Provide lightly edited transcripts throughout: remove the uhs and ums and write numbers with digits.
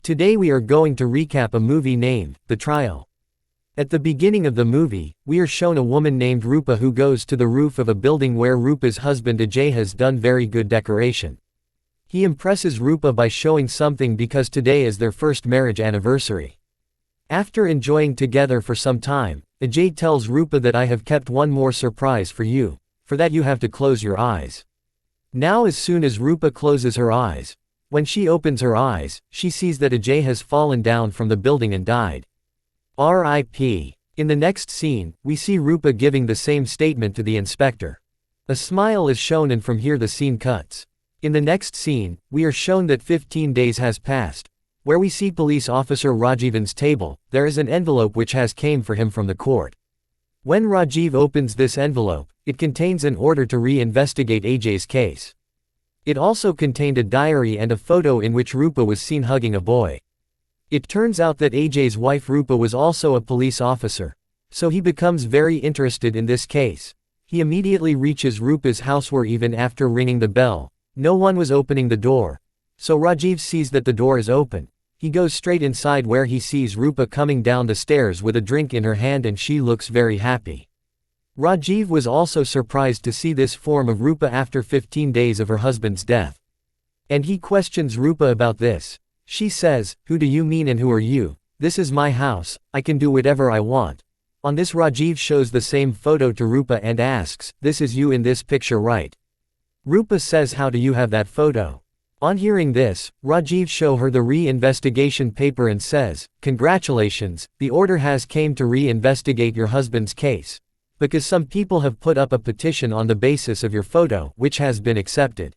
Today we are going to recap a movie named The Trial. At the beginning of the movie, we are shown a woman named Rupa who goes to the roof of a building where Rupa's husband Ajay has done very good decoration. He impresses Rupa by showing something because today is their first marriage anniversary. After enjoying together for some time, Ajay tells Rupa that I have kept one more surprise for you. For that you have to close your eyes. Now as soon as Rupa closes her eyes, when she opens her eyes, she sees that Ajay has fallen down from the building and died. R.I.P. In the next scene, we see Rupa giving the same statement to the inspector. A smile is shown and from here the scene cuts. In the next scene, we are shown that 15 days has passed. Where we see police officer Rajivan's table, there is an envelope which has came for him from the court. When Rajiv opens this envelope, it contains an order to re-investigate Ajay's case. It also contained a diary and a photo in which Rupa was seen hugging a boy. It turns out that Ajay's wife Rupa was also a police officer, so he becomes very interested in this case. He immediately reaches Rupa's house where even after ringing the bell, no one was opening the door. So Rajiv sees that the door is open. He goes straight inside where he sees Rupa coming down the stairs with a drink in her hand and she looks very happy. Rajiv was also surprised to see this form of Rupa after 15 days of her husband's death. And he questions Rupa about this. She says, "Who do you mean and who are you? This is my house, I can do whatever I want." On this Rajiv shows the same photo to Rupa and asks, "This is you in this picture, right?" Rupa says, "How do you have that photo?" On hearing this, Rajiv show her the re-investigation paper and says, "Congratulations, the order has came to re-investigate your husband's case. Because some people have put up a petition on the basis of your photo, which has been accepted."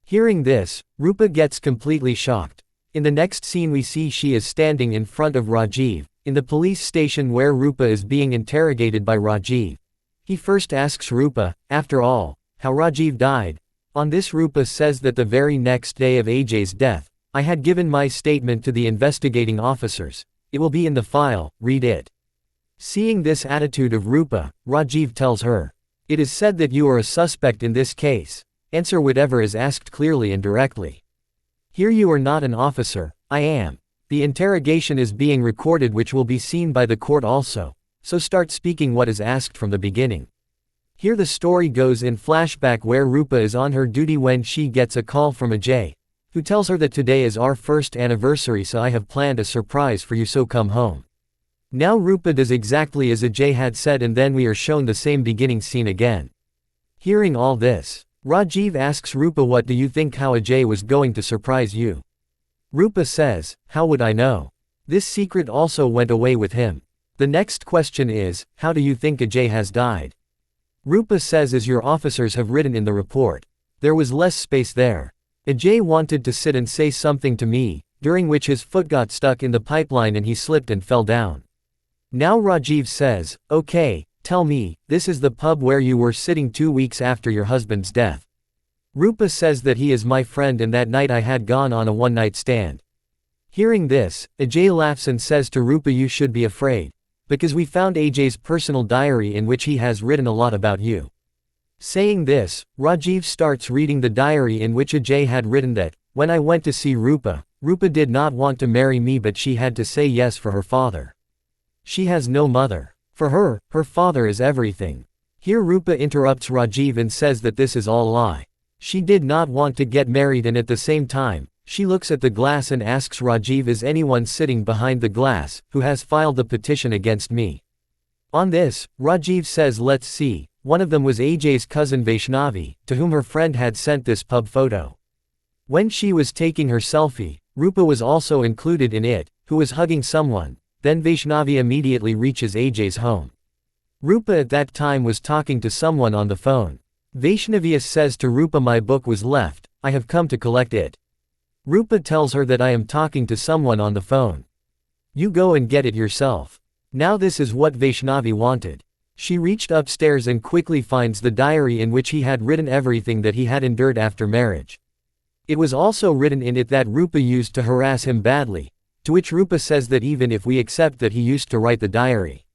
Hearing this, Rupa gets completely shocked. In the next scene we see she is standing in front of Rajiv, in the police station where Rupa is being interrogated by Rajiv. He first asks Rupa, after all, how Rajiv died. On this Rupa says that the very next day of Ajay's death, "I had given my statement to the investigating officers. It will be in the file, read it." Seeing this attitude of Rupa, Rajiv tells her, "It is said that you are a suspect in this case. Answer whatever is asked clearly and directly. Here you are not an officer, I am. The interrogation is being recorded which will be seen by the court also, so start speaking what is asked from the beginning." Here the story goes in flashback where Rupa is on her duty when she gets a call from Ajay, who tells her that today is our first anniversary so I have planned a surprise for you so come home. Now Rupa does exactly as Ajay had said and then we are shown the same beginning scene again. Hearing all this, Rajiv asks Rupa, "What do you think how Ajay was going to surprise you?" Rupa says, "How would I know? This secret also went away with him." The next question is, "How do you think Ajay has died?" Rupa says, "As your officers have written in the report. There was less space there. Ajay wanted to sit and say something to me, during which his foot got stuck in the pipeline and he slipped and fell down." Now Rajiv says, "Okay, tell me, this is the pub where you were sitting 2 weeks after your husband's death." Rupa says that he is my friend and that night I had gone on a one-night stand. Hearing this, Ajay laughs and says to Rupa, "You should be afraid. Because we found Ajay's personal diary in which he has written a lot about you." Saying this, Rajiv starts reading the diary in which Ajay had written that, "When I went to see Rupa, Rupa did not want to marry me but she had to say yes for her father. She has no mother. For her, her father is everything." Here Rupa interrupts Rajiv and says that this is all lie. She did not want to get married and at the same time, she looks at the glass and asks Rajiv, "Is anyone sitting behind the glass, who has filed the petition against me?" On this, Rajiv says, "Let's see, one of them was Ajay's cousin Vaishnavi, to whom her friend had sent this pub photo. When she was taking her selfie, Rupa was also included in it, who was hugging someone. Then Vaishnavi immediately reaches Ajay's home. Rupa at that time was talking to someone on the phone. Vaishnavi says to Rupa, "My book was left, I have come to collect it." Rupa tells her that I am talking to someone on the phone. "You go and get it yourself." Now this is what Vaishnavi wanted. She reached upstairs and quickly finds the diary in which he had written everything that he had endured after marriage. It was also written in it that Rupa used to harass him badly, to which Rupa says that even if we accept that he used to write the diary.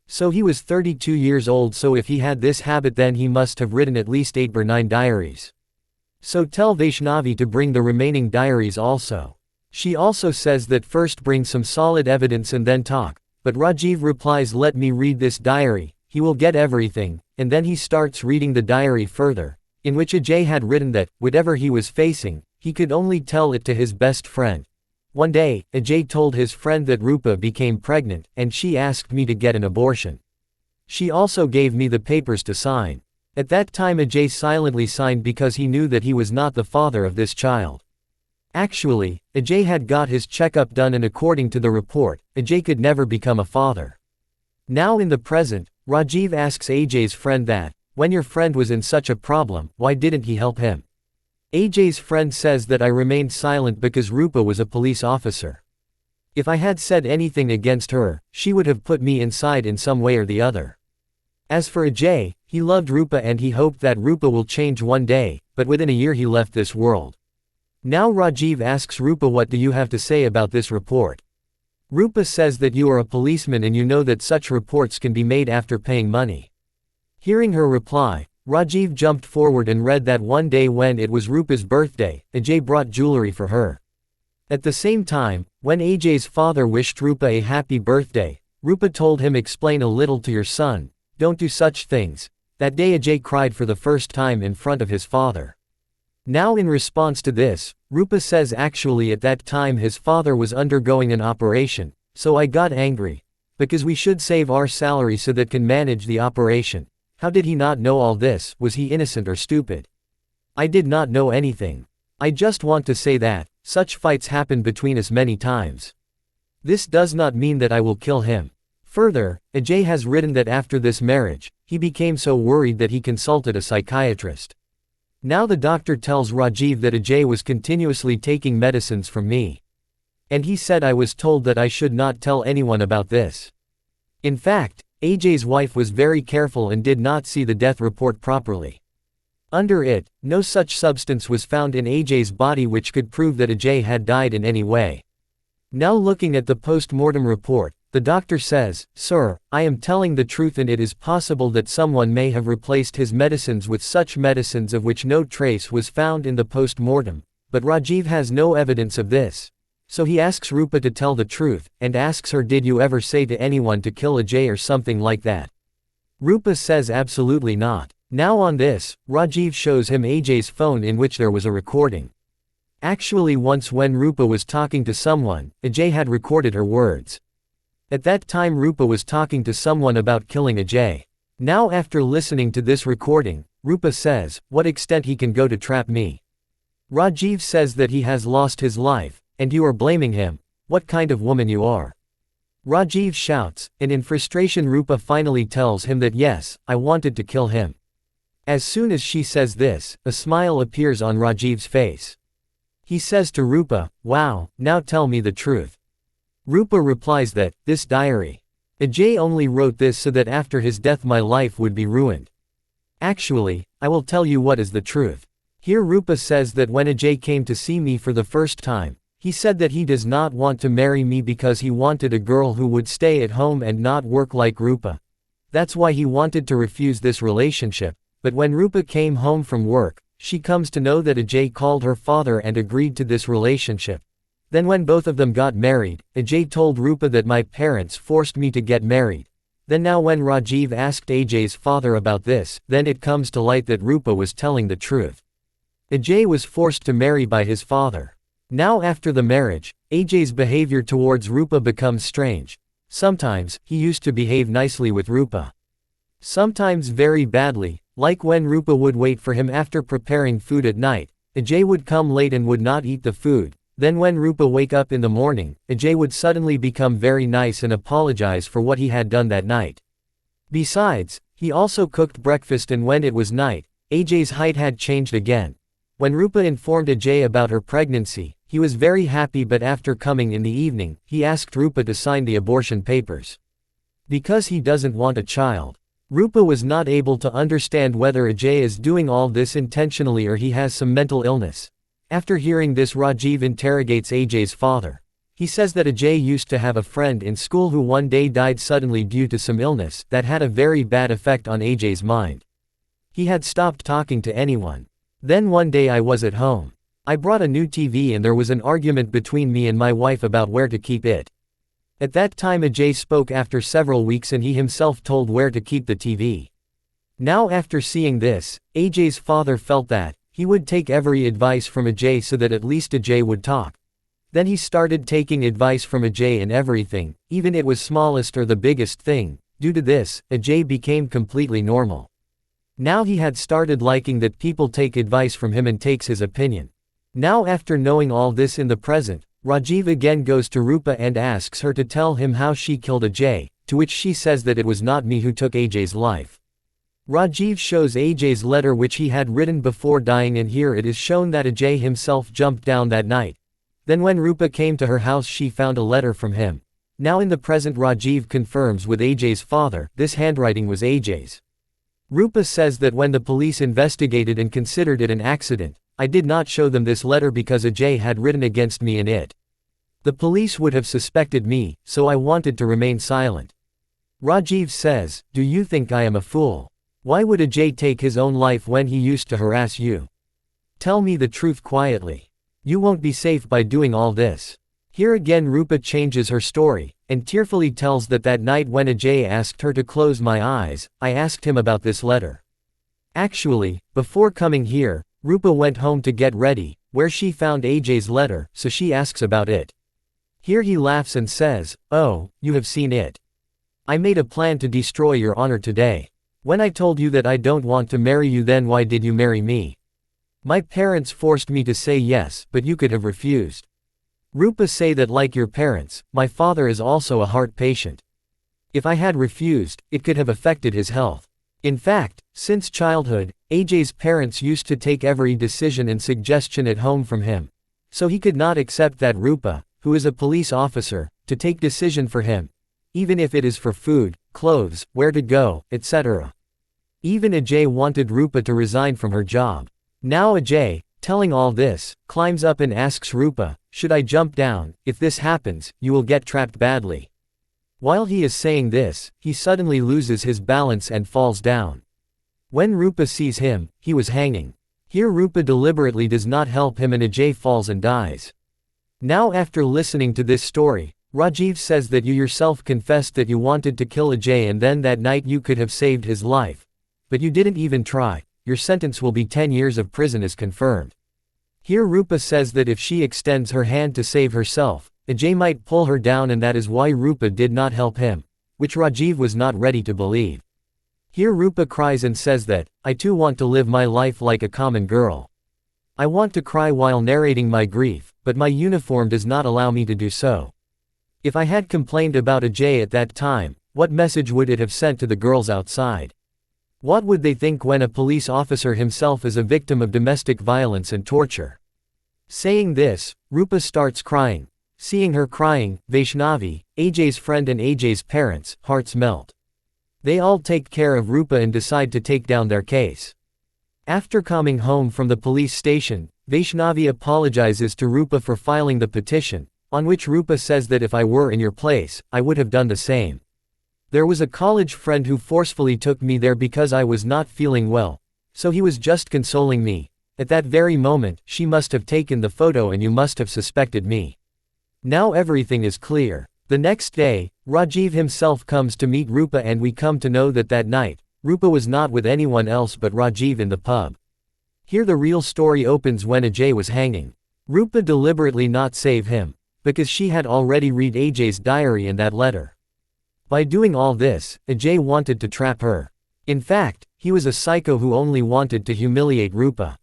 So he was 32 years old, so if he had this habit then he must have written at least 8 or 9 diaries. So tell Vaishnavi to bring the remaining diaries also. She also says that first bring some solid evidence and then talk, but Rajiv replies, let me read this diary, he will get everything, and then he starts reading the diary further, in which Ajay had written that, whatever he was facing, he could only tell it to his best friend. One day, Ajay told his friend that Rupa became pregnant, and she asked me to get an abortion. She also gave me the papers to sign. At that time Ajay silently signed because he knew that he was not the father of this child. Actually, Ajay had got his checkup done and according to the report, Ajay could never become a father. Now in the present, Rajiv asks Ajay's friend that, when your friend was in such a problem, why didn't he help him? Ajay's friend says that I remained silent because Rupa was a police officer. If I had said anything against her, she would have put me inside in some way or the other. As for Ajay, he loved Rupa and he hoped that Rupa will change one day, but within a year he left this world. Now Rajiv asks Rupa, what do you have to say about this report? Rupa says that you are a policeman and you know that such reports can be made after paying money. Hearing her reply, Rajiv jumped forward and read that one day when it was Rupa's birthday, Ajay brought jewelry for her. At the same time, when Ajay's father wished Rupa a happy birthday, Rupa told him, explain a little to your son, don't do such things. That day Ajay cried for the first time in front of his father. Now in response to this, Rupa says actually at that time his father was undergoing an operation, so I got angry. Because we should save our salary so that can manage the operation. How did he not know all this? Was he innocent or stupid? I did not know anything. I just want to say that, such fights happen between us many times. This does not mean that I will kill him. Further, Ajay has written that after this marriage, he became so worried that he consulted a psychiatrist. Now the doctor tells Rajiv that Ajay was continuously taking medicines from me. And he said I was told that I should not tell anyone about this. In fact, Ajay's wife was very careful and did not see the death report properly. Under it, no such substance was found in Ajay's body which could prove that Ajay had died in any way. Now looking at the post-mortem report, the doctor says, Sir, I am telling the truth and it is possible that someone may have replaced his medicines with such medicines of which no trace was found in the post-mortem, but Rajiv has no evidence of this. So he asks Rupa to tell the truth, and asks her, did you ever say to anyone to kill Ajay or something like that? Rupa says absolutely not. Now on this, Rajiv shows him Ajay's phone in which there was a recording. Actually once when Rupa was talking to someone, Ajay had recorded her words. At that time Rupa was talking to someone about killing Ajay. Now after listening to this recording, Rupa says, what extent he can go to trap me? Rajiv says that he has lost his life, and you are blaming him. What kind of woman you are? Rajiv shouts, and in frustration Rupa finally tells him that yes, I wanted to kill him. As soon as she says this, a smile appears on Rajiv's face. He says to Rupa, wow, now tell me the truth. Rupa replies that, this diary. Ajay only wrote this so that after his death my life would be ruined. Actually, I will tell you what is the truth. Here Rupa says that when Ajay came to see me for the first time, he said that he does not want to marry me because he wanted a girl who would stay at home and not work like Rupa. That's why he wanted to refuse this relationship, but when Rupa came home from work, she comes to know that Ajay called her father and agreed to this relationship. Then when both of them got married, Ajay told Rupa that my parents forced me to get married. Then now when Rajiv asked Ajay's father about this, then it comes to light that Rupa was telling the truth. Ajay was forced to marry by his father. Now after the marriage, Ajay's behavior towards Rupa becomes strange. Sometimes, he used to behave nicely with Rupa. Sometimes very badly, like when Rupa would wait for him after preparing food at night, Ajay would come late and would not eat the food. Then when Rupa wake up in the morning, Ajay would suddenly become very nice and apologize for what he had done that night. Besides, he also cooked breakfast and when it was night, Ajay's height had changed again. When Rupa informed Ajay about her pregnancy, he was very happy but after coming in the evening, he asked Rupa to sign the abortion papers. Because he doesn't want a child. Rupa was not able to understand whether Ajay is doing all this intentionally or he has some mental illness. After hearing this Rajiv interrogates Ajay's father. He says that Ajay used to have a friend in school who one day died suddenly due to some illness that had a very bad effect on Ajay's mind. He had stopped talking to anyone. Then one day I was at home. I brought a new TV and there was an argument between me and my wife about where to keep it. At that time Ajay spoke after several weeks and he himself told where to keep the TV. Now after seeing this, Ajay's father felt that he would take every advice from Ajay so that at least Ajay would talk. Then he started taking advice from Ajay in everything, even it was smallest or the biggest thing. Due to this, Ajay became completely normal. Now he had started liking that people take advice from him and takes his opinion. Now after knowing all this in the present, Rajiv again goes to Rupa and asks her to tell him how she killed Ajay, to which she says that it was not me who took Ajay's life. Rajiv shows Ajay's letter which he had written before dying and here it is shown that Ajay himself jumped down that night. Then when Rupa came to her house she found a letter from him. Now in the present Rajiv confirms with Ajay's father, this handwriting was Ajay's. Rupa says that when the police investigated and considered it an accident, I did not show them this letter because Ajay had written against me in it. The police would have suspected me, so I wanted to remain silent. Rajiv says, do you think I am a fool? Why would Ajay take his own life when he used to harass you? Tell me the truth quietly. You won't be safe by doing all this. Here again Rupa changes her story, and tearfully tells that night when Ajay asked her to close my eyes, I asked him about this letter. Actually, before coming here, Rupa went home to get ready, where she found Ajay's letter, so she asks about it. Here he laughs and says, oh, you have seen it. I made a plan to destroy your honor today. When I told you that I don't want to marry you, then why did you marry me? My parents forced me to say yes, but you could have refused. Rupa say that like your parents, my father is also a heart patient. If I had refused, it could have affected his health. In fact, since childhood, Ajay's parents used to take every decision and suggestion at home from him. So he could not accept that Rupa, who is a police officer, to take decision for him. Even if it is for food, clothes, where to go, etc. Even Ajay wanted Rupa to resign from her job. Now Ajay, telling all this, climbs up and asks Rupa, should I jump down? If this happens, you will get trapped badly. While he is saying this, he suddenly loses his balance and falls down. When Rupa sees him, he was hanging. Here Rupa deliberately does not help him and Ajay falls and dies. Now after listening to this story, Rajiv says that you yourself confessed that you wanted to kill Ajay and then that night you could have saved his life. But you didn't even try. Your sentence will be 10 years of prison is confirmed. Here Rupa says that if she extends her hand to save herself, Ajay might pull her down and that is why Rupa did not help him, which Rajiv was not ready to believe. Here Rupa cries and says that, I too want to live my life like a common girl. I want to cry while narrating my grief, but my uniform does not allow me to do so. If I had complained about Ajay at that time, what message would it have sent to the girls outside? What would they think when a police officer himself is a victim of domestic violence and torture? Saying this, Rupa starts crying. Seeing her crying, Vaishnavi, Ajay's friend and Ajay's parents, hearts melt. They all take care of Rupa and decide to take down their case. After coming home from the police station, Vaishnavi apologizes to Rupa for filing the petition, on which Rupa says that if I were in your place, I would have done the same. There was a college friend who forcefully took me there because I was not feeling well, so he was just consoling me. At that very moment, she must have taken the photo and you must have suspected me. Now everything is clear. The next day, Rajiv himself comes to meet Rupa and we come to know that night, Rupa was not with anyone else but Rajiv in the pub. Here the real story opens when Ajay was hanging. Rupa deliberately not save him, because she had already read Ajay's diary and that letter. By doing all this, Ajay wanted to trap her. In fact, he was a psycho who only wanted to humiliate Rupa.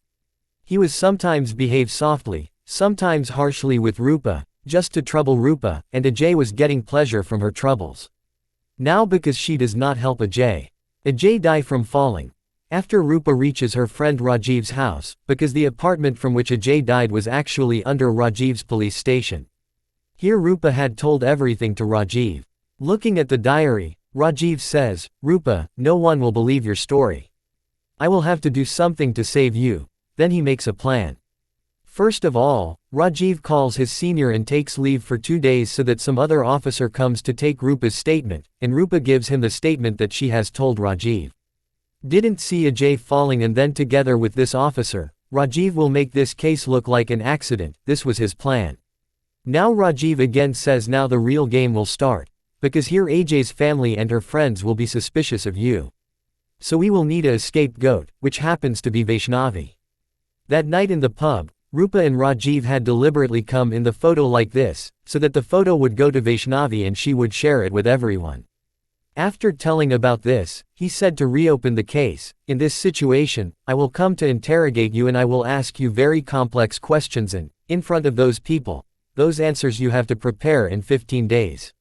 He was sometimes behave softly, sometimes harshly with Rupa, just to trouble Rupa, and Ajay was getting pleasure from her troubles. Now because she does not help Ajay die from falling. After Rupa reaches her friend Rajiv's house, because the apartment from which Ajay died was actually under Rajiv's police station. Here Rupa had told everything to Rajiv. Looking at the diary, Rajiv says, Rupa, no one will believe your story. I will have to do something to save you. Then he makes a plan. First of all, Rajiv calls his senior and takes leave for 2 days so that some other officer comes to take Rupa's statement, and Rupa gives him the statement that she has told Rajiv. Didn't see Ajay falling and then together with this officer, Rajiv will make this case look like an accident, this was his plan. Now Rajiv again says now the real game will start, because here Ajay's family and her friends will be suspicious of you. So we will need a scapegoat, which happens to be Vaishnavi. That night in the pub, Rupa and Rajiv had deliberately come in the photo like this, so that the photo would go to Vaishnavi and she would share it with everyone. After telling about this, he said to reopen the case, in this situation, I will come to interrogate you and I will ask you very complex questions and, in front of those people, those answers you have to prepare in 15 days.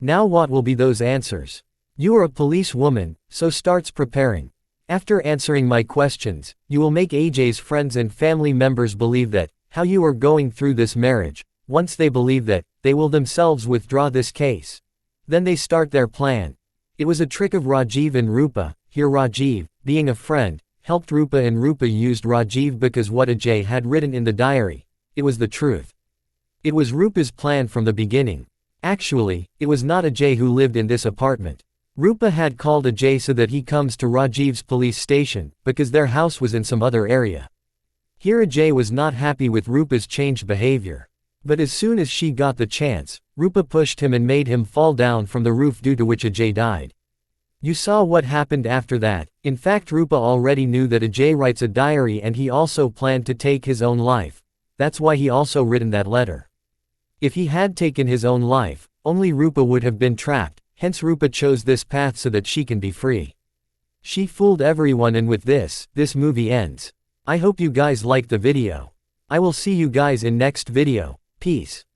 Now what will be those answers? You are a police woman, so starts preparing. After answering my questions, you will make Ajay's friends and family members believe that, how you are going through this marriage. Once they believe that, they will themselves withdraw this case. Then they start their plan. It was a trick of Rajiv and Rupa. Here Rajiv, being a friend, helped Rupa and Rupa used Rajiv because what Ajay had written in the diary, it was the truth. It was Rupa's plan from the beginning. Actually, it was not Ajay who lived in this apartment. Rupa had called Ajay so that he comes to Rajiv's police station, because their house was in some other area. Here Ajay was not happy with Rupa's changed behavior. But as soon as she got the chance, Rupa pushed him and made him fall down from the roof due to which Ajay died. You saw what happened after that. In fact Rupa already knew that Ajay writes a diary and he also planned to take his own life. That's why he also written that letter. If he had taken his own life, only Rupa would have been trapped. Hence Rupa chose this path so that she can be free. She fooled everyone and with this movie ends. I hope you guys liked the video. I will see you guys in next video. Peace.